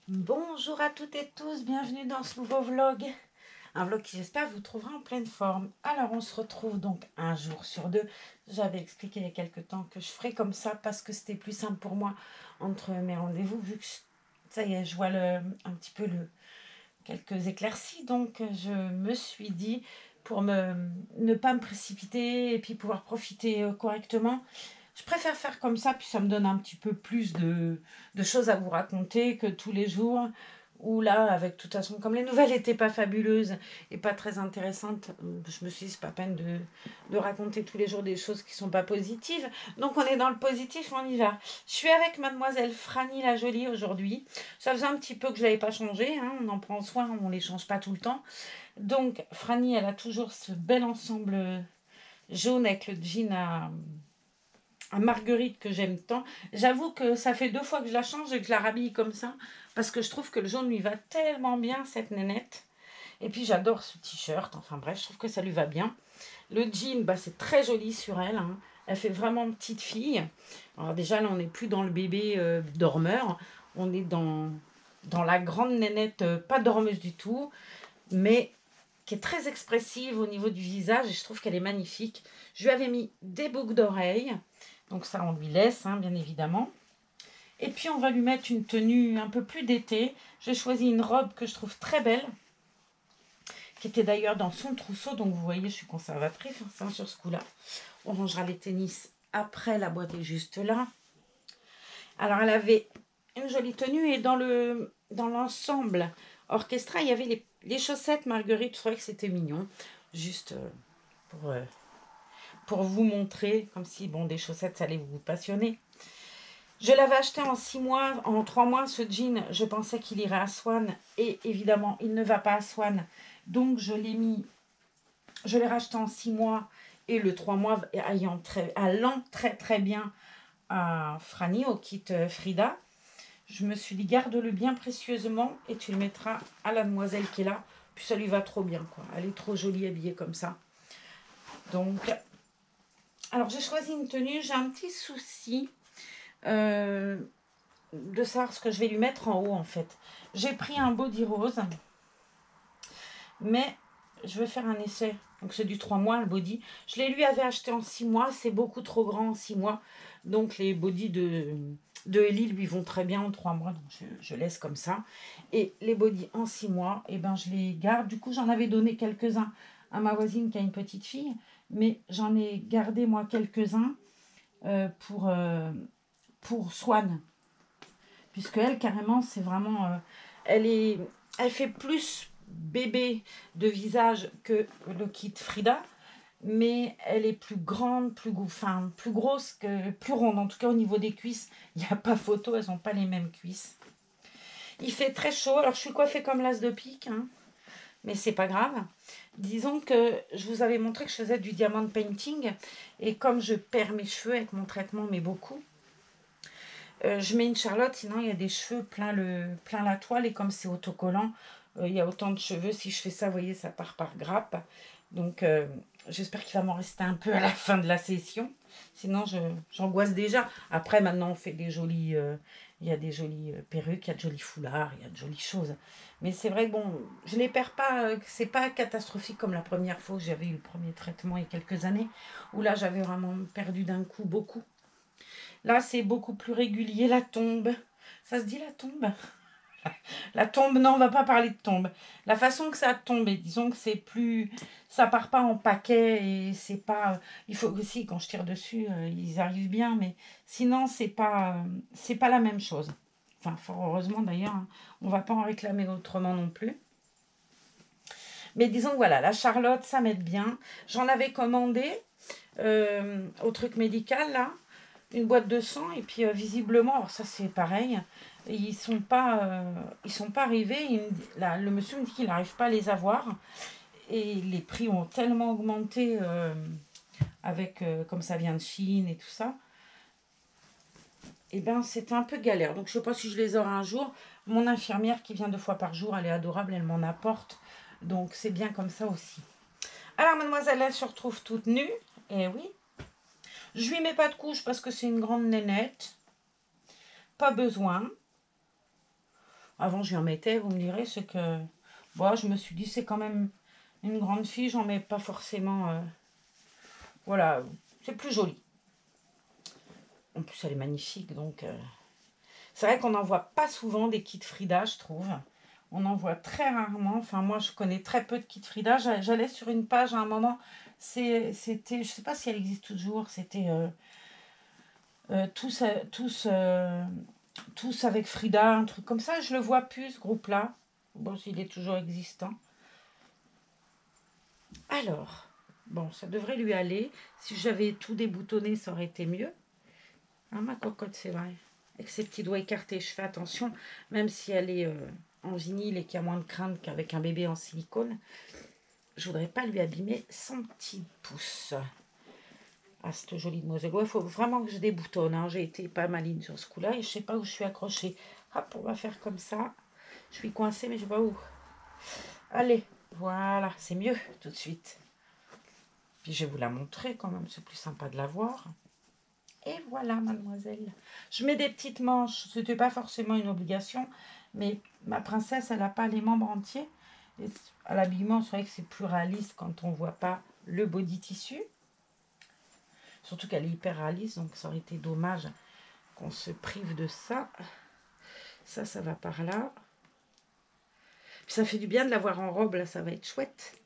Bonjour à toutes et tous, bienvenue dans ce nouveau vlog. Un vlog qui j'espère vous trouvera en pleine forme. Alors on se retrouve donc un jour sur deux. J'avais expliqué il y a quelques temps que je ferais comme ça parce que c'était plus simple pour moi entre mes rendez-vous. Vu que ça y est, je vois un petit peu quelques éclaircies. Donc je me suis dit pour ne pas me précipiter et puis pouvoir profiter correctement. Je préfère faire comme ça, puis ça me donne un petit peu plus de choses à vous raconter que tous les jours. Ou là, avec de toute façon, comme les nouvelles n'étaient pas fabuleuses et pas très intéressantes, je me suis dit, c'est pas peine de raconter tous les jours des choses qui sont pas positives. Donc on est dans le positif, on y va. Je suis avec mademoiselle Franny la Jolie aujourd'hui. Ça faisait un petit peu que je l'avais pas changé, hein, on en prend soin, on les change pas tout le temps. Donc Franny, elle a toujours ce bel ensemble jaune avec le jean à Marguerite que j'aime tant. J'avoue que ça fait 2 fois que je la change et que je la rhabille comme ça parce que je trouve que le jaune lui va tellement bien, cette nénette. Et puis j'adore ce t-shirt, enfin bref, je trouve que ça lui va bien. Le jean, bah, c'est très joli sur elle, hein. Elle fait vraiment petite fille. Alors déjà là on n'est plus dans le bébé dormeur, on est dans la grande nénette, pas dormeuse du tout, mais qui est très expressive au niveau du visage et je trouve qu'elle est magnifique. Je lui avais mis des boucles d'oreilles, donc ça on lui laisse, hein, bien évidemment. Et puis on va lui mettre une tenue un peu plus d'été. J'ai choisi une robe que je trouve très belle, qui était d'ailleurs dans son trousseau, donc vous voyez je suis conservatrice hein, sur ce coup-là. On rangera les tennis après, la boîte est juste là. Alors elle avait une jolie tenue et dans l'ensemble orchestra, il y avait les chaussettes Marguerite. Je trouvais que c'était mignon. Juste pour vous montrer, comme si bon, des chaussettes, ça allait vous passionner. Je l'avais acheté en 6 mois, en 3 mois, ce jean. Je pensais qu'il irait à Swan. Et évidemment, il ne va pas à Swan. Donc, je l'ai racheté en 6 mois. Et le 3 mois allant très très bien à Franny, au kit Frida. Je me suis dit, garde-le bien précieusement et tu le mettras à la demoiselle qui est là. Puis ça lui va trop bien, quoi. Elle est trop jolie habillée comme ça. Donc, alors j'ai choisi une tenue. J'ai un petit souci de savoir ce que je vais lui mettre en haut, en fait. J'ai pris un body rose, mais je vais faire un essai. Donc c'est du 3 mois, le body. Je lui avais acheté en 6 mois. C'est beaucoup trop grand en 6 mois. Donc les bodys de Ellie lui vont très bien en 3 mois. Donc je laisse comme ça. Et les bodys en 6 mois, eh ben, je les garde. Du coup, j'en avais donné quelques-uns à ma voisine qui a une petite fille. Mais j'en ai gardé, moi, quelques-uns pour Swan. Puisque elle, carrément, c'est vraiment... elle fait plus bébé de visage que le kit Frida, mais elle est plus grande, plus grosse, plus ronde. En tout cas, au niveau des cuisses, il n'y a pas photo, elles n'ont pas les mêmes cuisses. Il fait très chaud, alors je suis coiffée comme l'as de pique, hein, mais c'est pas grave. Disons que je vous avais montré que je faisais du diamond painting, et comme je perds mes cheveux avec mon traitement, mais beaucoup, je mets une charlotte, sinon il y a des cheveux plein la toile, et comme c'est autocollant, il y a autant de cheveux. Si je fais ça, vous voyez, ça part par grappe. Donc j'espère qu'il va m'en rester un peu à la fin de la session. Sinon j'angoisse déjà. Après maintenant on fait des jolies... il y a des jolies perruques, il y a de jolis foulards, il y a de jolies choses. Mais c'est vrai que bon, je ne les perds pas, c'est pas catastrophique comme la première fois que j'avais eu le premier traitement il y a quelques années, où là j'avais vraiment perdu d'un coup beaucoup. Là, c'est beaucoup plus régulier. La tombe. Ça se dit la tombe? La tombe, non, on va pas parler de tombe. La façon que ça tombe, et disons que c'est plus... Ça part pas en paquet et c'est pas... Il faut aussi, quand je tire dessus, ils arrivent bien, mais sinon, c'est pas la même chose. Enfin, fort heureusement d'ailleurs, hein. On va pas en réclamer autrement non plus. Mais disons que voilà, la Charlotte, ça m'aide bien. J'en avais commandé au truc médical, là, une boîte de 100 et puis visiblement, alors ça c'est pareil, ils sont pas arrivés. Le monsieur me dit qu'il n'arrive pas à les avoir et les prix ont tellement augmenté avec comme ça vient de Chine et tout ça. Et ben c'est un peu galère. Donc je sais pas si je les aurai un jour. Mon infirmière qui vient 2 fois par jour, elle est adorable, elle m'en apporte. Donc c'est bien comme ça aussi. Alors mademoiselle, elle se retrouve toute nue. Et oui. Je lui mets pas de couche parce que c'est une grande nénette. Pas besoin. Avant, je lui en mettais, vous me direz, c'est que... Bon, je me suis dit, c'est quand même une grande fille, j'en mets pas forcément... voilà, c'est plus joli. En plus, elle est magnifique, donc... C'est vrai qu'on n'en voit pas souvent des kits Frida, je trouve. On en voit très rarement. Enfin, moi, je connais très peu de kits Frida. J'allais sur une page à un moment. C'était, je sais pas si elle existe toujours. C'était tous avec Frida, un truc comme ça. Je le vois plus, ce groupe-là. Bon, s'il est toujours existant. Alors, bon, ça devrait lui aller. Si j'avais tout déboutonné, ça aurait été mieux. Hein, ma cocotte, c'est vrai. Avec ses petits doigts écartés, je fais attention. Même si elle est en vinyle et qu'il y a moins de crainte qu'avec un bébé en silicone, je voudrais pas lui abîmer son petit pouce. Ah, cette jolie demoiselle. Il faut vraiment que je déboutonne. Hein. J'ai été pas maline sur ce coup-là et je sais pas où je suis accrochée. Hop, on va faire comme ça. Je suis coincée, mais je sais pas où. Allez, voilà, c'est mieux tout de suite. Puis je vais vous la montrer quand même, c'est plus sympa de la voir. Et voilà, mademoiselle. Je mets des petites manches. C'était pas forcément une obligation, mais ma princesse, elle n'a pas les membres entiers. Et à l'habillement, c'est vrai que c'est plus réaliste quand on voit pas le body tissu. Surtout qu'elle est hyper réaliste, donc ça aurait été dommage qu'on se prive de ça. Ça va par là. Puis ça fait du bien de l'avoir en robe, là, ça va être chouette.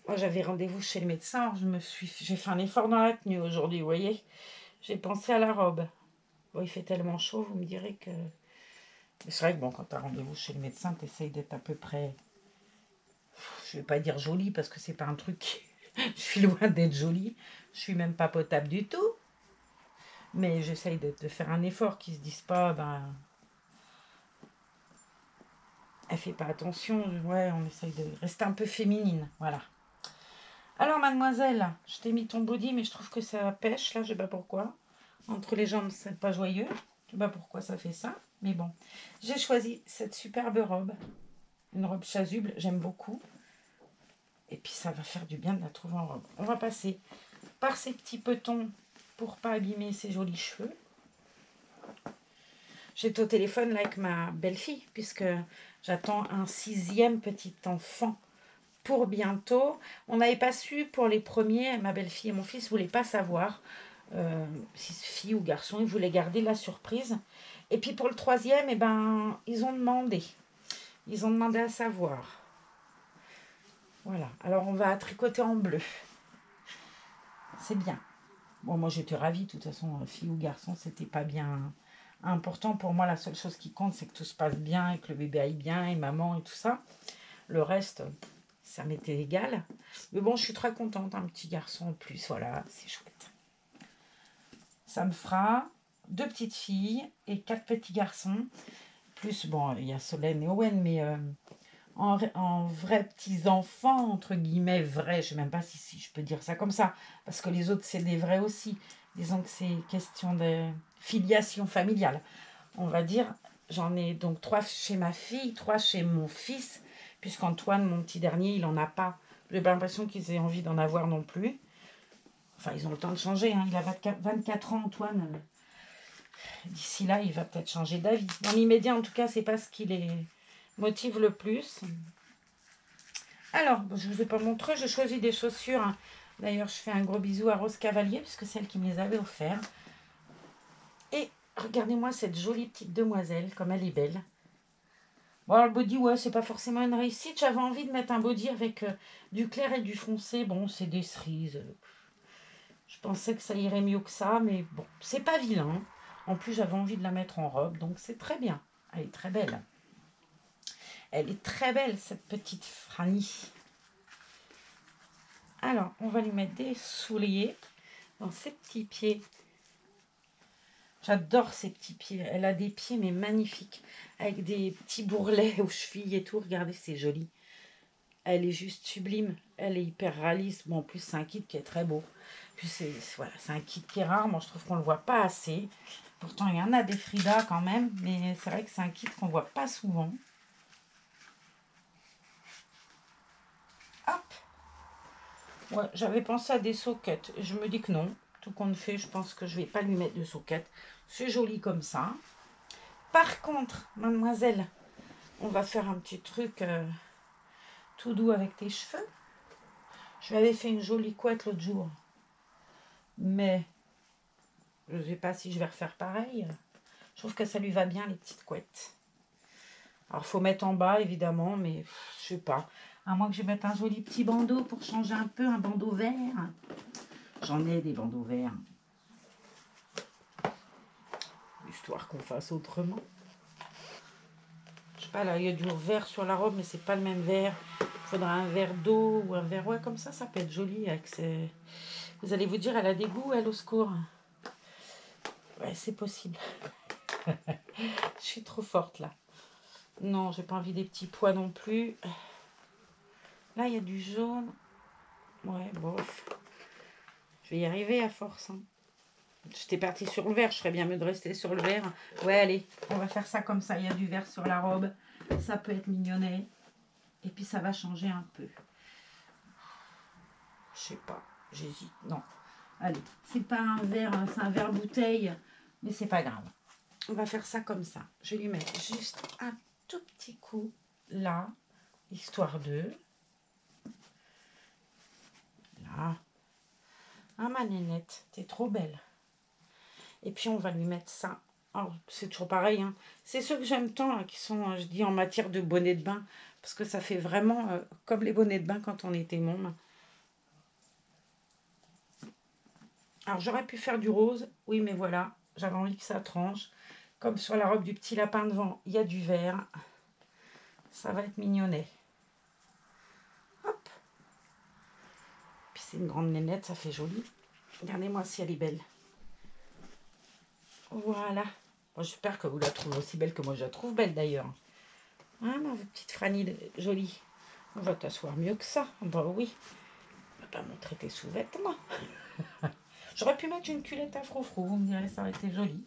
Moi, j'avais rendez-vous chez le médecin, j'ai fait un effort dans la tenue aujourd'hui, vous voyez. J'ai pensé à la robe. Bon, il fait tellement chaud, vous me direz que... C'est vrai que bon, quand tu as rendez-vous chez le médecin, tu essayes d'être à peu près... Je vais pas dire jolie, parce que c'est pas un truc... Je suis loin d'être jolie. Je suis même pas potable du tout. Mais j'essaye de faire un effort, qu'ils se disent pas, ben... Elle fait pas attention. Ouais, on essaye de rester un peu féminine, voilà. Alors, mademoiselle, je t'ai mis ton body, mais je trouve que ça pêche, là, je sais pas pourquoi. Entre les jambes, c'est pas joyeux. Je sais pas pourquoi ça fait ça, mais bon. J'ai choisi cette superbe robe. Une robe chasuble, j'aime beaucoup. Et puis, ça va faire du bien de la trouver en robe. On va passer par ces petits petons pour pas abîmer ses jolis cheveux. J'étais au téléphone là avec ma belle-fille, puisque j'attends un 6e petit enfant pour bientôt. On n'avait pas su pour les premiers, ma belle-fille et mon fils ne voulaient pas savoir si c'est fille ou garçon, ils voulaient garder la surprise. Et puis pour le 3e, eh ben, ils ont demandé. Ils ont demandé à savoir. Voilà, alors on va tricoter en bleu. C'est bien. Bon, moi j'étais ravie, de toute façon, fille ou garçon, c'était pas bien important. Pour moi, la seule chose qui compte, c'est que tout se passe bien et que le bébé aille bien et maman et tout ça. Le reste, ça m'était égal. Mais bon, je suis très contente, un petit garçon en plus, voilà, c'est chouette. Ça me fera 2 petites filles et 4 petits garçons. Plus, bon, il y a Solène et Owen, mais en vrais petits-enfants, entre guillemets, vrais, je ne sais même pas si je peux dire ça comme ça, parce que les autres, c'est des vrais aussi. Disons que c'est question de filiation familiale. On va dire, j'en ai donc 3 chez ma fille, 3 chez mon fils, puisqu'Antoine, mon petit dernier, il n'en a pas. J'ai pas l'impression qu'ils aient envie d'en avoir non plus. Enfin, ils ont le temps de changer, hein. Il a 24 ans, Antoine. D'ici là, il va peut-être changer d'avis. Dans l'immédiat, en tout cas, c'est pas ce qui les motive le plus. Alors, je ne vous ai pas montré, j'ai choisi des chaussures. Hein. D'ailleurs, je fais un gros bisou à Rose Cavalier, puisque c'est elle qui me les avait offertes. Et regardez-moi cette jolie petite demoiselle, comme elle est belle. Bon, le body, ouais, c'est pas forcément une réussite. J'avais envie de mettre un body avec du clair et du foncé. Bon, c'est des cerises. Je pensais que ça irait mieux que ça, mais bon, c'est pas vilain. En plus, j'avais envie de la mettre en robe, donc c'est très bien. Elle est très belle. Elle est très belle, cette petite Franny. Alors, on va lui mettre des souliers dans ses petits pieds. J'adore ses petits pieds. Elle a des pieds, mais magnifiques. Avec des petits bourrelets aux chevilles et tout. Regardez, c'est joli. Elle est juste sublime. Elle est hyper réaliste. Bon, en plus, c'est un kit qui est très beau. Puis, voilà, c'est un kit qui est rare. Moi, je trouve qu'on ne le voit pas assez. Pourtant, il y en a des Frida quand même. Mais c'est vrai que c'est un kit qu'on ne voit pas souvent. Hop. Ouais, j'avais pensé à des sockets. Je me dis que non. Tout compte fait, je pense que je ne vais pas lui mettre de sockets. C'est joli comme ça. Par contre, mademoiselle, on va faire un petit truc tout doux avec tes cheveux. Je lui avais fait une jolie couette l'autre jour. Mais je ne sais pas si je vais refaire pareil. Je trouve que ça lui va bien, les petites couettes. Alors, il faut mettre en bas, évidemment, mais je sais pas. À moins que je mette un joli petit bandeau pour changer un peu, un bandeau vert. J'en ai des bandeaux verts. Histoire qu'on fasse autrement. Je sais pas, là, il y a du vert sur la robe, mais c'est pas le même vert. Il faudra un verre d'eau ou un verre... Ouais, comme ça peut être joli. Avec ces... Vous allez vous dire, elle a des goûts, elle, au secours. Ouais, c'est possible. Je suis trop forte, là. Non, j'ai pas envie des petits pois non plus. Là, il y a du jaune. Ouais, bof. Je vais y arriver à force. Hein. J'étais partie sur le vert, je ferais bien mieux de rester sur le vert. Ouais, allez, on va faire ça comme ça. Il y a du vert sur la robe. Ça peut être mignonnet. Et puis, ça va changer un peu. Je sais pas, j'hésite. Non. Allez, c'est pas un verre, c'est un verre bouteille. Mais c'est pas grave. On va faire ça comme ça. Je vais lui mettre juste un tout petit coup là. Histoire de... Là. Ah, ma nénette, t'es trop belle. Et puis, on va lui mettre ça. Alors, c'est toujours pareil. Hein. C'est ceux que j'aime tant, là, qui sont, je dis, en matière de bonnet de bain. Parce que ça fait vraiment comme les bonnets de bain quand on était môme. Alors, j'aurais pu faire du rose. Oui, mais voilà. J'avais envie que ça tranche. Comme sur la robe du petit lapin devant, il y a du vert. Ça va être mignonnet. Hop. Puis, c'est une grande nénette, ça fait joli. Regardez-moi si elle est belle. Voilà. Bon, j'espère que vous la trouvez aussi belle que moi je la trouve belle d'ailleurs. Ah, ma petite Franny jolie. On va t'asseoir mieux que ça. Bah oui. On va pas montrer tes sous-vêtements. J'aurais pu mettre une culotte à froufrou. Vous me direz, ça aurait été joli.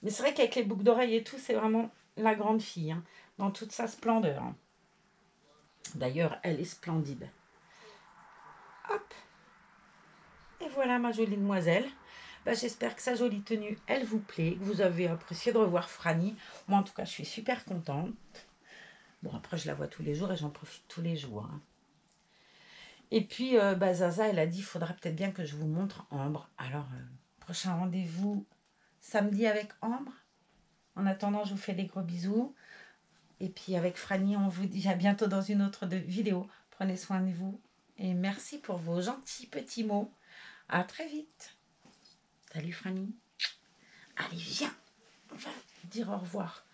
Mais c'est vrai qu'avec les boucles d'oreilles et tout, c'est vraiment la grande fille. Hein, dans toute sa splendeur. D'ailleurs, elle est splendide. Hop. Et voilà ma jolie demoiselle. Bah, j'espère que sa jolie tenue, elle vous plaît, que vous avez apprécié de revoir Franny. Moi, en tout cas, je suis super contente. Bon, après, je la vois tous les jours et j'en profite tous les jours. Hein. Et puis, Zaza, elle a dit, il faudra peut-être bien que je vous montre Ambre. Alors, prochain rendez-vous samedi avec Ambre. En attendant, je vous fais des gros bisous. Et puis, avec Franny, on vous dit à bientôt dans une autre vidéo. Prenez soin de vous. Et merci pour vos gentils petits mots. À très vite. Salut Franny. Allez, viens. On va dire au revoir.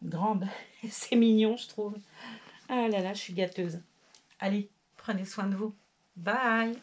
Grande. C'est mignon, je trouve. Ah là là, je suis gâteuse. Allez, prenez soin de vous. Bye.